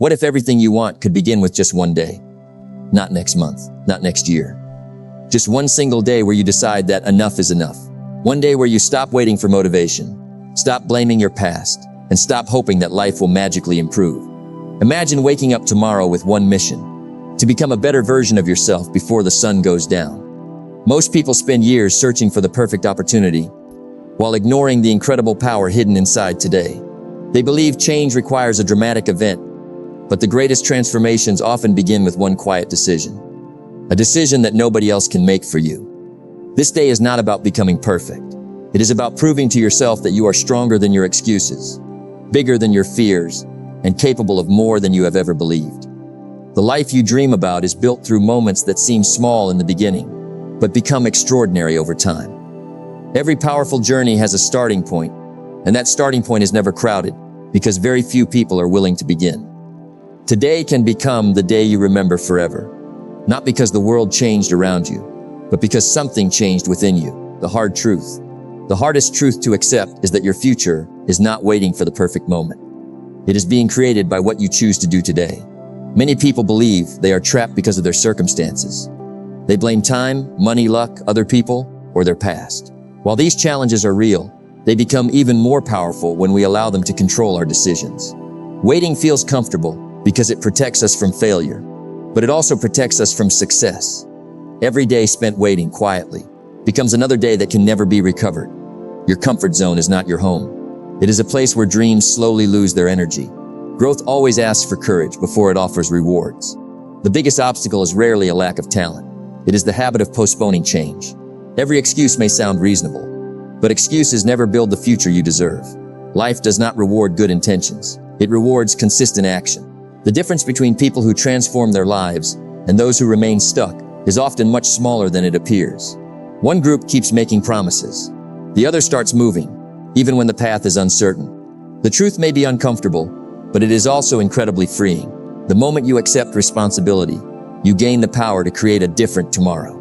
What if everything you want could begin with just one day? Not next month, not next year. Just one single day where you decide that enough is enough. One day where you stop waiting for motivation, stop blaming your past, and stop hoping that life will magically improve. Imagine waking up tomorrow with one mission: to become a better version of yourself before the sun goes down. Most people spend years searching for the perfect opportunity, while ignoring the incredible power hidden inside today. They believe change requires a dramatic event, but the greatest transformations often begin with one quiet decision. A decision that nobody else can make for you. This day is not about becoming perfect. It is about proving to yourself that you are stronger than your excuses, bigger than your fears, and capable of more than you have ever believed. The life you dream about is built through moments that seem small in the beginning, but become extraordinary over time. Every powerful journey has a starting point, and that starting point is never crowded, because very few people are willing to begin. Today can become the day you remember forever, not because the world changed around you, but because something changed within you. The hard truth. The hardest truth to accept is that your future is not waiting for the perfect moment. It is being created by what you choose to do today. Many people believe they are trapped because of their circumstances. They blame time, money, luck, other people, or their past. While these challenges are real, they become even more powerful when we allow them to control our decisions. Waiting feels comfortable because it protects us from failure, but it also protects us from success. Every day spent waiting quietly becomes another day that can never be recovered. Your comfort zone is not your home. It is a place where dreams slowly lose their energy. Growth always asks for courage before it offers rewards. The biggest obstacle is rarely a lack of talent. It is the habit of postponing change. Every excuse may sound reasonable, but excuses never build the future you deserve. Life does not reward good intentions. It rewards consistent action. The difference between people who transform their lives and those who remain stuck is often much smaller than it appears. One group keeps making promises. The other starts moving, even when the path is uncertain. The truth may be uncomfortable, but it is also incredibly freeing. The moment you accept responsibility, you gain the power to create a different tomorrow.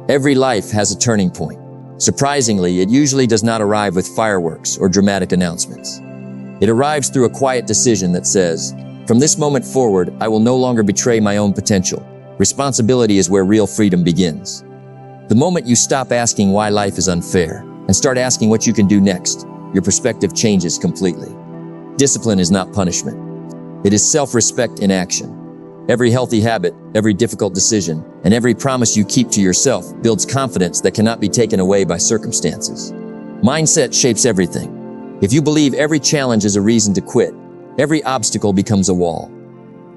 Every life has a turning point. Surprisingly, it usually does not arrive with fireworks or dramatic announcements. It arrives through a quiet decision that says, "From this moment forward, I will no longer betray my own potential." Responsibility is where real freedom begins. The moment you stop asking why life is unfair and start asking what you can do next, your perspective changes completely. Discipline is not punishment. It is self-respect in action. Every healthy habit, every difficult decision, and every promise you keep to yourself builds confidence that cannot be taken away by circumstances. Mindset shapes everything. If you believe every challenge is a reason to quit, every obstacle becomes a wall.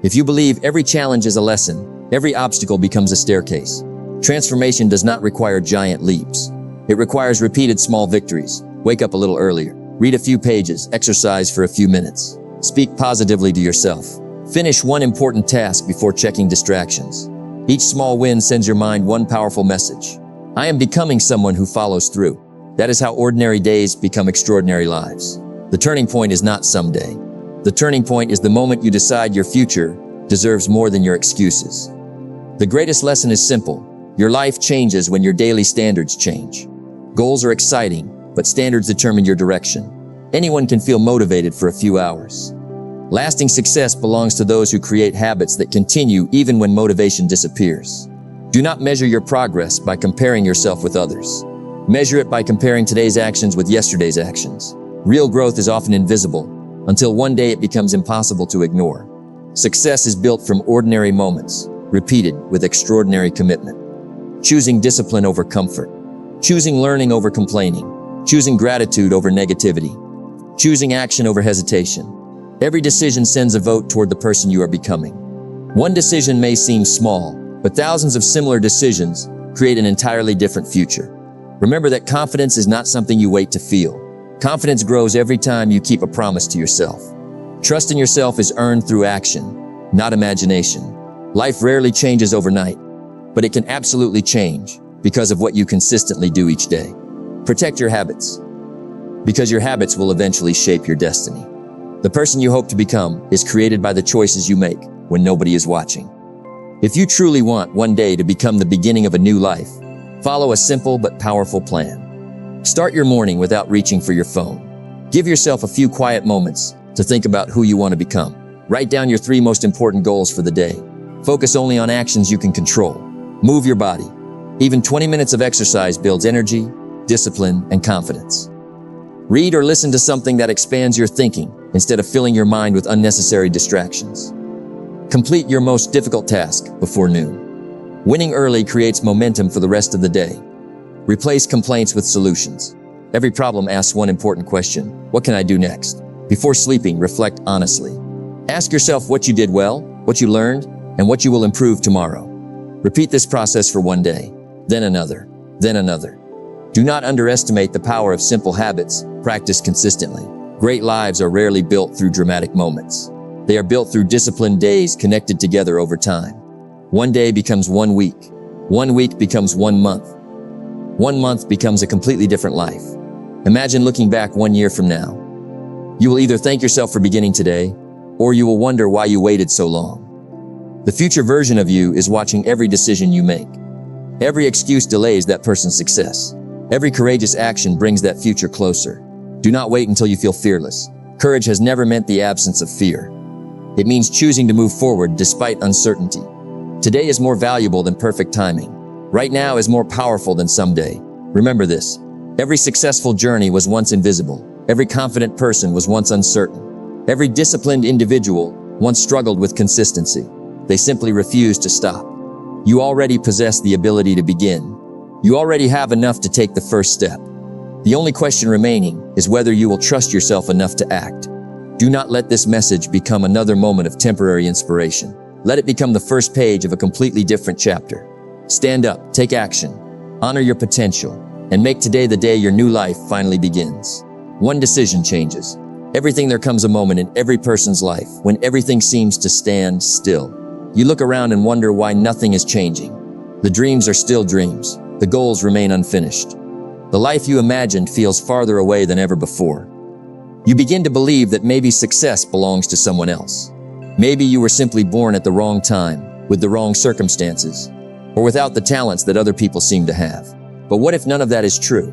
If you believe every challenge is a lesson, every obstacle becomes a staircase. Transformation does not require giant leaps. It requires repeated small victories. Wake up a little earlier. Read a few pages. Exercise for a few minutes. Speak positively to yourself. Finish one important task before checking distractions. Each small win sends your mind one powerful message. I am becoming someone who follows through. That is how ordinary days become extraordinary lives. The turning point is not someday. The turning point is the moment you decide your future deserves more than your excuses. The greatest lesson is simple. Your life changes when your daily standards change. Goals are exciting, but standards determine your direction. Anyone can feel motivated for a few hours. Lasting success belongs to those who create habits that continue even when motivation disappears. Do not measure your progress by comparing yourself with others. Measure it by comparing today's actions with yesterday's actions. Real growth is often invisible, until one day it becomes impossible to ignore. Success is built from ordinary moments, repeated with extraordinary commitment. Choosing discipline over comfort. Choosing learning over complaining. Choosing gratitude over negativity. Choosing action over hesitation. Every decision sends a vote toward the person you are becoming. One decision may seem small, but thousands of similar decisions create an entirely different future. Remember that confidence is not something you wait to feel. Confidence grows every time you keep a promise to yourself. Trust in yourself is earned through action, not imagination. Life rarely changes overnight, but it can absolutely change because of what you consistently do each day. Protect your habits, because your habits will eventually shape your destiny. The person you hope to become is created by the choices you make when nobody is watching. If you truly want one day to become the beginning of a new life, follow a simple but powerful plan. Start your morning without reaching for your phone. Give yourself a few quiet moments to think about who you want to become. Write down your 3 most important goals for the day. Focus only on actions you can control. Move your body. Even 20 minutes of exercise builds energy, discipline, and confidence. Read or listen to something that expands your thinking instead of filling your mind with unnecessary distractions. Complete your most difficult task before noon. Winning early creates momentum for the rest of the day. Replace complaints with solutions. Every problem asks one important question: what can I do next? Before sleeping, reflect honestly. Ask yourself what you did well, what you learned, and what you will improve tomorrow. Repeat this process for one day, then another, then another. Do not underestimate the power of simple habits practiced consistently. Great lives are rarely built through dramatic moments. They are built through disciplined days connected together over time. One day becomes 1 week. 1 week becomes 1 month. 1 month becomes a completely different life. Imagine looking back 1 year from now. You will either thank yourself for beginning today, or you will wonder why you waited so long. The future version of you is watching every decision you make. Every excuse delays that person's success. Every courageous action brings that future closer. Do not wait until you feel fearless. Courage has never meant the absence of fear. It means choosing to move forward despite uncertainty. Today is more valuable than perfect timing. Right now is more powerful than someday. Remember this: every successful journey was once invisible. Every confident person was once uncertain. Every disciplined individual once struggled with consistency. They simply refused to stop. You already possess the ability to begin. You already have enough to take the first step. The only question remaining is whether you will trust yourself enough to act. Do not let this message become another moment of temporary inspiration. Let it become the first page of a completely different chapter. Stand up, take action, honor your potential, and make today the day your new life finally begins. One decision changes everything. There comes a moment in every person's life when everything seems to stand still. You look around and wonder why nothing is changing. The dreams are still dreams. The goals remain unfinished. The life you imagined feels farther away than ever before. You begin to believe that maybe success belongs to someone else. Maybe you were simply born at the wrong time, with the wrong circumstances, or without the talents that other people seem to have. But what if none of that is true?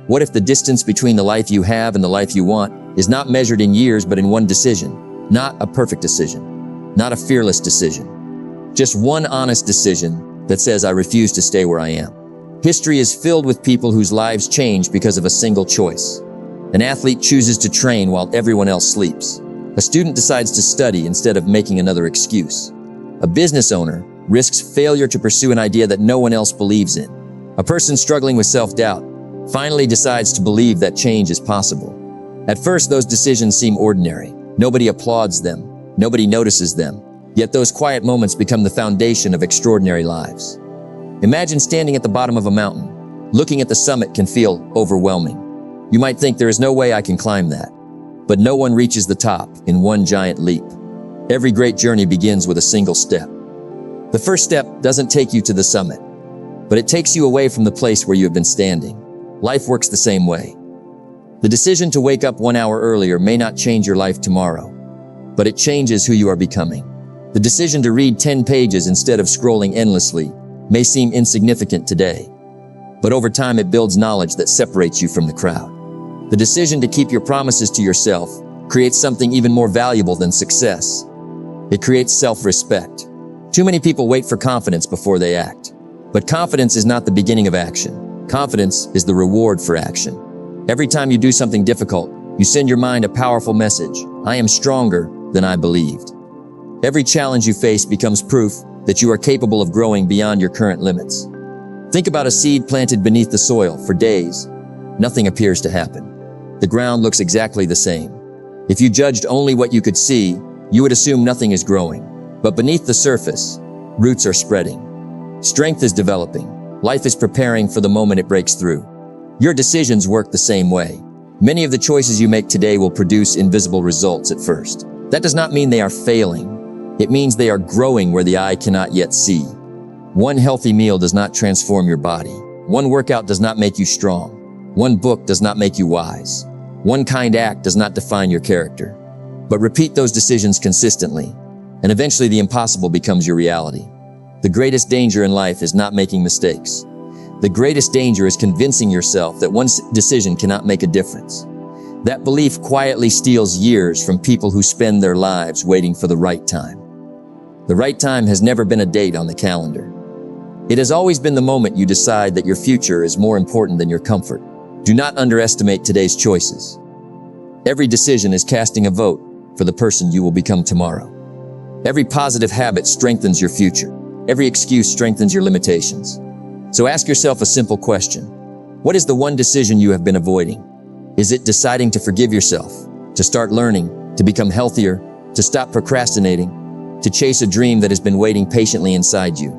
What if the distance between the life you have and the life you want is not measured in years but in one decision? Not a perfect decision, not a fearless decision. Just one honest decision that says, I refuse to stay where I am. History is filled with people whose lives change because of a single choice. An athlete chooses to train while everyone else sleeps. A student decides to study instead of making another excuse. A business owner risks failure to pursue an idea that no one else believes in. A person struggling with self-doubt finally decides to believe that change is possible. At first, those decisions seem ordinary. Nobody applauds them. Nobody notices them. Yet those quiet moments become the foundation of extraordinary lives. Imagine standing at the bottom of a mountain. Looking at the summit can feel overwhelming. You might think there is no way I can climb that. But no one reaches the top in one giant leap. Every great journey begins with a single step. The first step doesn't take you to the summit, but it takes you away from the place where you have been standing. Life works the same way. The decision to wake up 1 hour earlier may not change your life tomorrow, but it changes who you are becoming. The decision to read 10 pages instead of scrolling endlessly may seem insignificant today, but over time it builds knowledge that separates you from the crowd. The decision to keep your promises to yourself creates something even more valuable than success. It creates self-respect. Too many people wait for confidence before they act. But confidence is not the beginning of action. Confidence is the reward for action. Every time you do something difficult, you send your mind a powerful message. I am stronger than I believed. Every challenge you face becomes proof that you are capable of growing beyond your current limits. Think about a seed planted beneath the soil for days. Nothing appears to happen. The ground looks exactly the same. If you judged only what you could see, you would assume nothing is growing. But beneath the surface, roots are spreading. Strength is developing. Life is preparing for the moment it breaks through. Your decisions work the same way. Many of the choices you make today will produce invisible results at first. That does not mean they are failing. It means they are growing where the eye cannot yet see. One healthy meal does not transform your body. One workout does not make you strong. One book does not make you wise. One kind act does not define your character. But repeat those decisions consistently, and eventually the impossible becomes your reality. The greatest danger in life is not making mistakes. The greatest danger is convincing yourself that one decision cannot make a difference. That belief quietly steals years from people who spend their lives waiting for the right time. The right time has never been a date on the calendar. It has always been the moment you decide that your future is more important than your comfort. Do not underestimate today's choices. Every decision is casting a vote for the person you will become tomorrow. Every positive habit strengthens your future. Every excuse strengthens your limitations. So ask yourself a simple question. What is the one decision you have been avoiding? Is it deciding to forgive yourself, to start learning, to become healthier, to stop procrastinating, to chase a dream that has been waiting patiently inside you?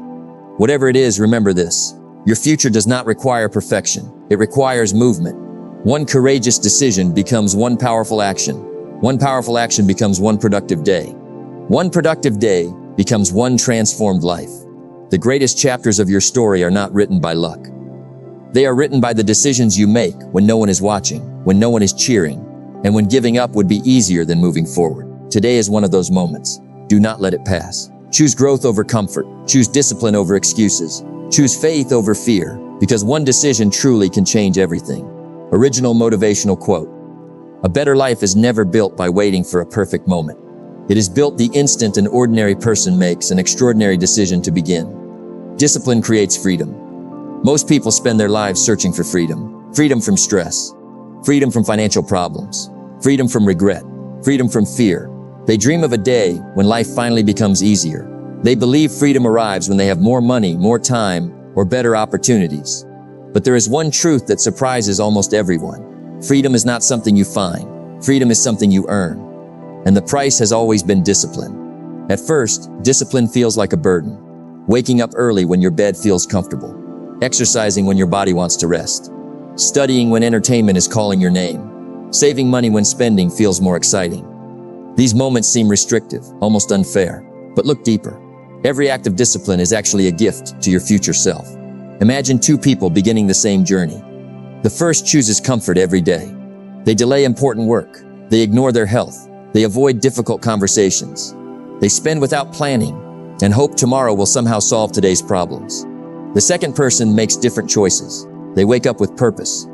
Whatever it is, remember this. Your future does not require perfection. It requires movement. One courageous decision becomes one powerful action. One powerful action becomes one productive day. One productive day becomes one transformed life. The greatest chapters of your story are not written by luck. They are written by the decisions you make when no one is watching, when no one is cheering, and when giving up would be easier than moving forward. Today is one of those moments. Do not let it pass. Choose growth over comfort. Choose discipline over excuses. Choose faith over fear, because one decision truly can change everything. Original motivational quote. A better life is never built by waiting for a perfect moment. It is built the instant an ordinary person makes an extraordinary decision to begin. Discipline creates freedom. Most people spend their lives searching for freedom. Freedom from stress. Freedom from financial problems. Freedom from regret. Freedom from fear. They dream of a day when life finally becomes easier. They believe freedom arrives when they have more money, more time, or better opportunities. But there is one truth that surprises almost everyone. Freedom is not something you find. Freedom is something you earn. And the price has always been discipline. At first, discipline feels like a burden. Waking up early when your bed feels comfortable. Exercising when your body wants to rest. Studying when entertainment is calling your name. Saving money when spending feels more exciting. These moments seem restrictive, almost unfair. But look deeper. Every act of discipline is actually a gift to your future self. Imagine two people beginning the same journey. The first chooses comfort every day. They delay important work. They ignore their health. They avoid difficult conversations. They spend without planning and hope tomorrow will somehow solve today's problems. The second person makes different choices. They wake up with purpose.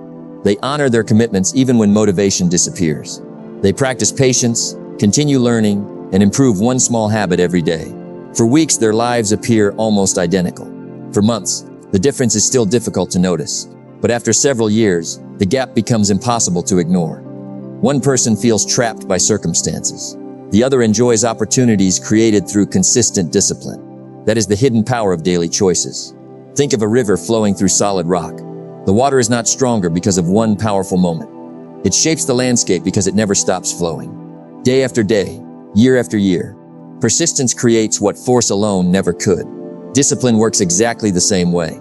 They honor their commitments even when motivation disappears. They practice patience, continue learning, and improve one small habit every day. For weeks, their lives appear almost identical. For months, the difference is still difficult to notice. But after several years, the gap becomes impossible to ignore. One person feels trapped by circumstances. The other enjoys opportunities created through consistent discipline. That is the hidden power of daily choices. Think of a river flowing through solid rock. The water is not stronger because of one powerful moment. It shapes the landscape because it never stops flowing. Day after day, year after year, persistence creates what force alone never could. Discipline works exactly the same way.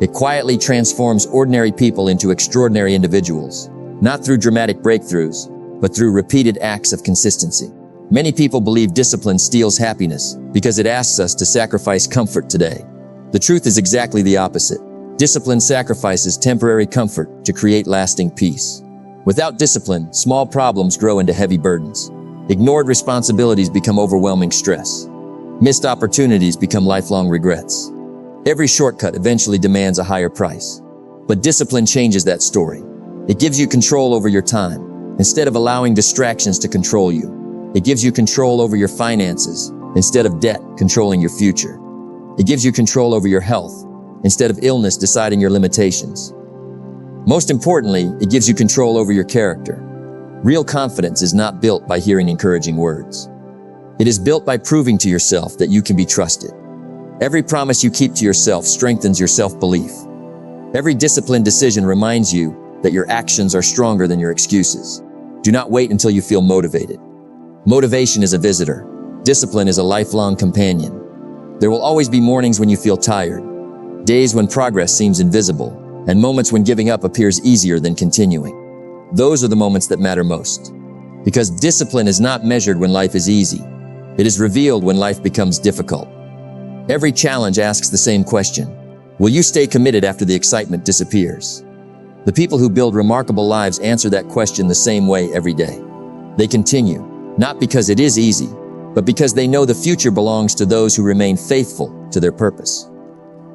It quietly transforms ordinary people into extraordinary individuals, not through dramatic breakthroughs, but through repeated acts of consistency. Many people believe discipline steals happiness because it asks us to sacrifice comfort today. The truth is exactly the opposite. Discipline sacrifices temporary comfort to create lasting peace. Without discipline, small problems grow into heavy burdens. Ignored responsibilities become overwhelming stress. Missed opportunities become lifelong regrets. Every shortcut eventually demands a higher price. But discipline changes that story. It gives you control over your time, instead of allowing distractions to control you. It gives you control over your finances, instead of debt controlling your future. It gives you control over your health, instead of illness deciding your limitations. Most importantly, it gives you control over your character. Real confidence is not built by hearing encouraging words. It is built by proving to yourself that you can be trusted. Every promise you keep to yourself strengthens your self-belief. Every disciplined decision reminds you that your actions are stronger than your excuses. Do not wait until you feel motivated. Motivation is a visitor. Discipline is a lifelong companion. There will always be mornings when you feel tired, days when progress seems invisible, and moments when giving up appears easier than continuing. Those are the moments that matter most. Because discipline is not measured when life is easy. It is revealed when life becomes difficult. Every challenge asks the same question. Will you stay committed after the excitement disappears? The people who build remarkable lives answer that question the same way every day. They continue, not because it is easy, but because they know the future belongs to those who remain faithful to their purpose.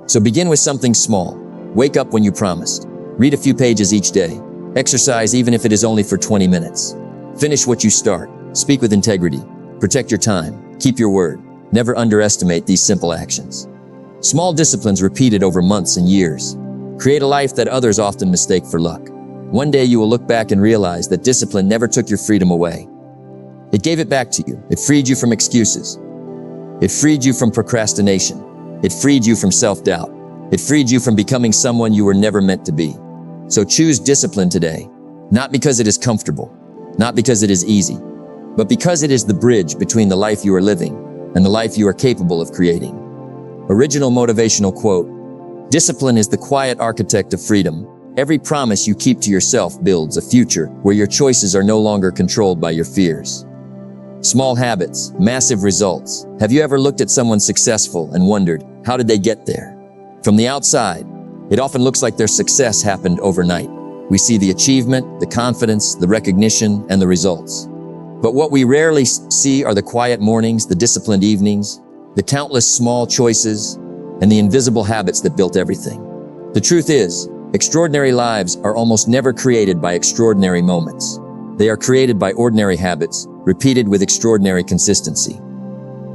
So begin with something small. Wake up when you promised. Read a few pages each day. Exercise even if it is only for 20 minutes. Finish what you start. Speak with integrity. Protect your time. Keep your word. Never underestimate these simple actions. Small disciplines repeated over months and years create a life that others often mistake for luck. One day you will look back and realize that discipline never took your freedom away. It gave it back to you. It freed you from excuses. It freed you from procrastination. It freed you from self-doubt. It freed you from becoming someone you were never meant to be. So choose discipline today, not because it is comfortable, not because it is easy, but because it is the bridge between the life you are living and the life you are capable of creating. Original motivational quote: "Discipline is the quiet architect of freedom. Every promise you keep to yourself builds a future where your choices are no longer controlled by your fears." Small habits, massive results. Have you ever looked at someone successful and wondered, how did they get there? From the outside, it often looks like their success happened overnight. We see the achievement, the confidence, the recognition, and the results. But what we rarely see are the quiet mornings, the disciplined evenings, the countless small choices, and the invisible habits that built everything. The truth is, extraordinary lives are almost never created by extraordinary moments. They are created by ordinary habits, repeated with extraordinary consistency.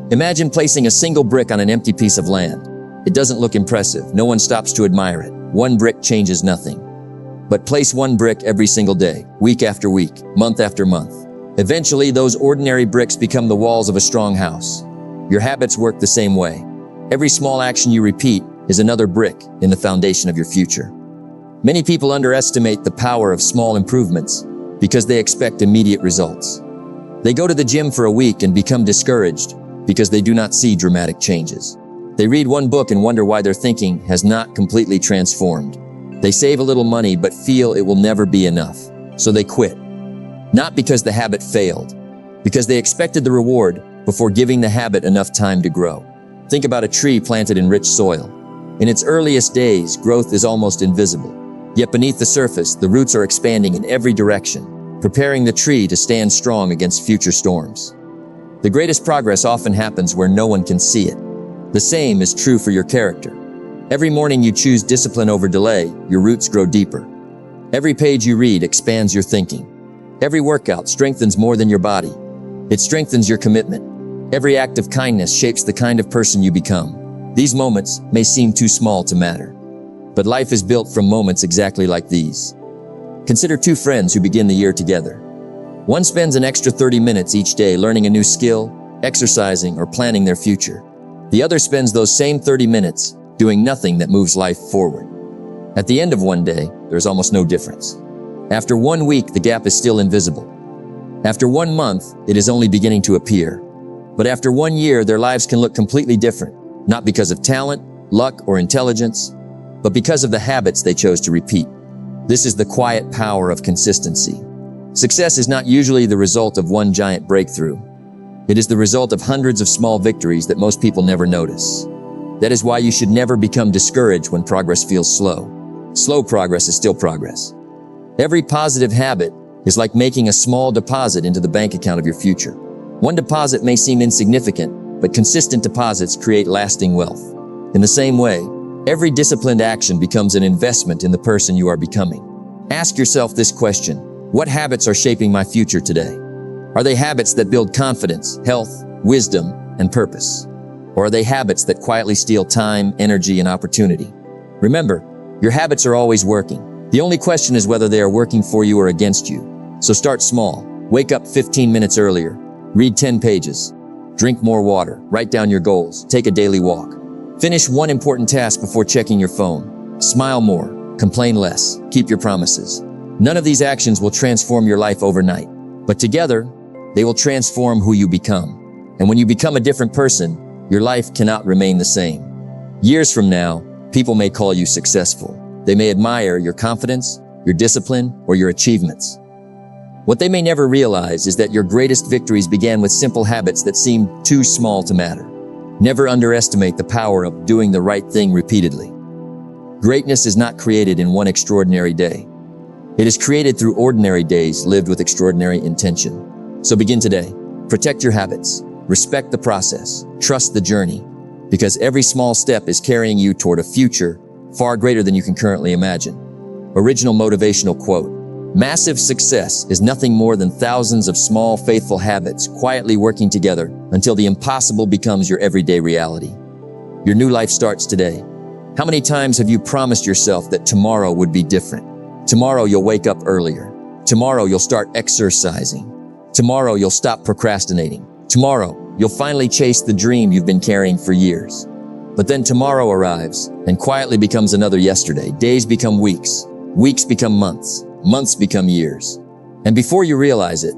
Imagine placing a single brick on an empty piece of land. It doesn't look impressive. No one stops to admire it. One brick changes nothing. But place one brick every single day, week after week, month after month. Eventually, those ordinary bricks become the walls of a strong house. Your habits work the same way. Every small action you repeat is another brick in the foundation of your future. Many people underestimate the power of small improvements because they expect immediate results. They go to the gym for a week and become discouraged because they do not see dramatic changes. They read one book and wonder why their thinking has not completely transformed. They save a little money but feel it will never be enough, so they quit. Not because the habit failed, because they expected the reward before giving the habit enough time to grow. Think about a tree planted in rich soil. In its earliest days, growth is almost invisible. Yet beneath the surface, the roots are expanding in every direction, preparing the tree to stand strong against future storms. The greatest progress often happens where no one can see it. The same is true for your character. Every morning you choose discipline over delay, your roots grow deeper. Every page you read expands your thinking. Every workout strengthens more than your body. It strengthens your commitment. Every act of kindness shapes the kind of person you become. These moments may seem too small to matter, but life is built from moments exactly like these. Consider two friends who begin the year together. One spends an extra 30 minutes each day learning a new skill, exercising, or planning their future. The other spends those same 30 minutes doing nothing that moves life forward. At the end of one day, there's almost no difference. After 1 week, the gap is still invisible. After 1 month, it is only beginning to appear. But after 1 year, their lives can look completely different, not because of talent, luck, or intelligence, but because of the habits they chose to repeat. This is the quiet power of consistency. Success is not usually the result of one giant breakthrough. It is the result of hundreds of small victories that most people never notice. That is why you should never become discouraged when progress feels slow. Slow progress is still progress. Every positive habit is like making a small deposit into the bank account of your future. One deposit may seem insignificant, but consistent deposits create lasting wealth. In the same way, every disciplined action becomes an investment in the person you are becoming. Ask yourself this question: what habits are shaping my future today? Are they habits that build confidence, health, wisdom, and purpose? Or are they habits that quietly steal time, energy, and opportunity? Remember, your habits are always working. The only question is whether they are working for you or against you. So start small. Wake up 15 minutes earlier. Read 10 pages. Drink more water. Write down your goals. Take a daily walk. Finish one important task before checking your phone. Smile more. Complain less. Keep your promises. None of these actions will transform your life overnight, but together, they will transform who you become. And when you become a different person, your life cannot remain the same. Years from now, people may call you successful. They may admire your confidence, your discipline, or your achievements. What they may never realize is that your greatest victories began with simple habits that seemed too small to matter. Never underestimate the power of doing the right thing repeatedly. Greatness is not created in one extraordinary day. It is created through ordinary days lived with extraordinary intention. So begin today. Protect your habits. Respect the process. Trust the journey. Because every small step is carrying you toward a future far greater than you can currently imagine. Original motivational quote: Massive success is nothing more than thousands of small, faithful habits quietly working together until the impossible becomes your everyday reality. Your new life starts today. How many times have you promised yourself that tomorrow would be different? Tomorrow you'll wake up earlier. Tomorrow you'll start exercising. Tomorrow you'll stop procrastinating. Tomorrow you'll finally chase the dream you've been carrying for years. But then tomorrow arrives and quietly becomes another yesterday. Days become weeks. Weeks become months. Months become years. And before you realize it,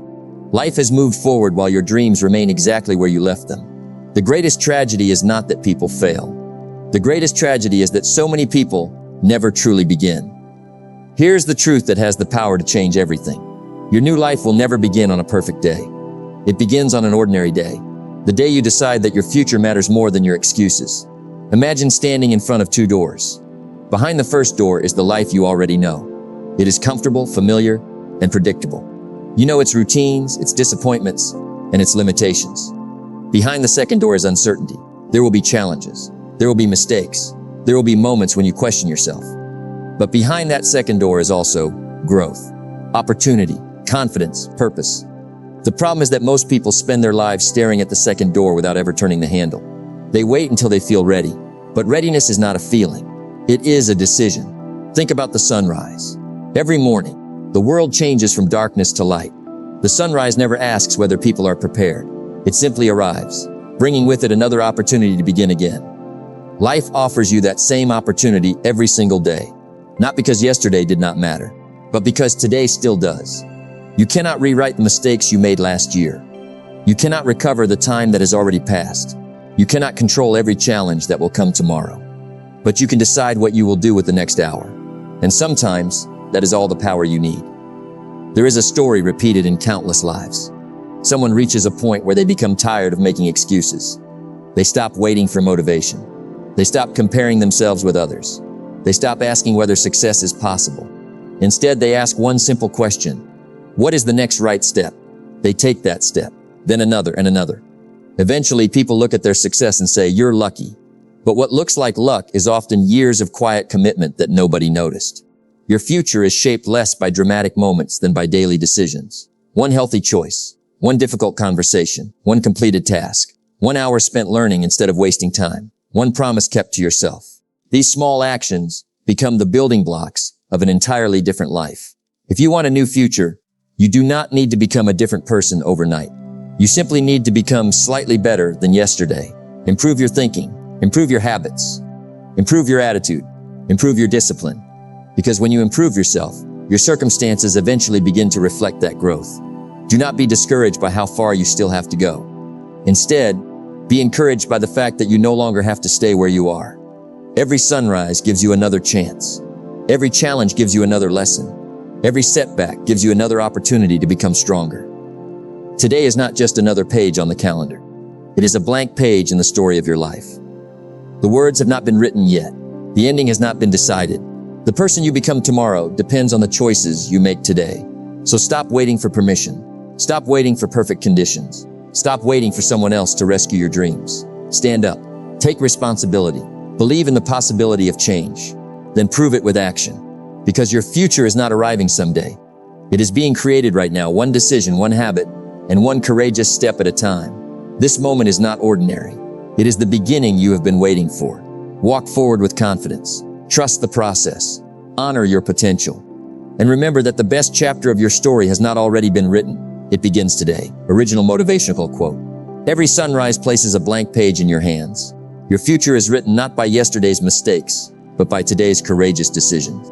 life has moved forward while your dreams remain exactly where you left them. The greatest tragedy is not that people fail. The greatest tragedy is that so many people never truly begin. Here's the truth that has the power to change everything. Your new life will never begin on a perfect day. It begins on an ordinary day. The day you decide that your future matters more than your excuses. Imagine standing in front of two doors. Behind the first door is the life you already know. It is comfortable, familiar, and predictable. You know its routines, its disappointments, and its limitations. Behind the second door is uncertainty. There will be challenges. There will be mistakes. There will be moments when you question yourself. But behind that second door is also growth, opportunity, confidence, purpose. The problem is that most people spend their lives staring at the second door without ever turning the handle. They wait until they feel ready. But readiness is not a feeling. It is a decision. Think about the sunrise. Every morning, the world changes from darkness to light. The sunrise never asks whether people are prepared. It simply arrives, bringing with it another opportunity to begin again. Life offers you that same opportunity every single day, not because yesterday did not matter, but because today still does. You cannot rewrite the mistakes you made last year. You cannot recover the time that has already passed. You cannot control every challenge that will come tomorrow. But you can decide what you will do with the next hour. And sometimes, that is all the power you need. There is a story repeated in countless lives. Someone reaches a point where they become tired of making excuses. They stop waiting for motivation. They stop comparing themselves with others. They stop asking whether success is possible. Instead, they ask one simple question: what is the next right step? They take that step, then another and another. Eventually, people look at their success and say, "You're lucky." But what looks like luck is often years of quiet commitment that nobody noticed. Your future is shaped less by dramatic moments than by daily decisions. One healthy choice, one difficult conversation, one completed task, 1 hour spent learning instead of wasting time, one promise kept to yourself. These small actions become the building blocks of an entirely different life. If you want a new future, you do not need to become a different person overnight. You simply need to become slightly better than yesterday. Improve your thinking, improve your habits, improve your attitude, improve your discipline. Because when you improve yourself, your circumstances eventually begin to reflect that growth. Do not be discouraged by how far you still have to go. Instead, be encouraged by the fact that you no longer have to stay where you are. Every sunrise gives you another chance. Every challenge gives you another lesson. Every setback gives you another opportunity to become stronger. Today is not just another page on the calendar. It is a blank page in the story of your life. The words have not been written yet. The ending has not been decided. The person you become tomorrow depends on the choices you make today. So stop waiting for permission. Stop waiting for perfect conditions. Stop waiting for someone else to rescue your dreams. Stand up. Take responsibility. Believe in the possibility of change. Then prove it with action. Because your future is not arriving someday. It is being created right now, one decision, one habit, and one courageous step at a time. This moment is not ordinary. It is the beginning you have been waiting for. Walk forward with confidence. Trust the process. Honor your potential. And remember that the best chapter of your story has not already been written. It begins today. Original motivational quote. Every sunrise places a blank page in your hands. Your future is written not by yesterday's mistakes, but by today's courageous decisions.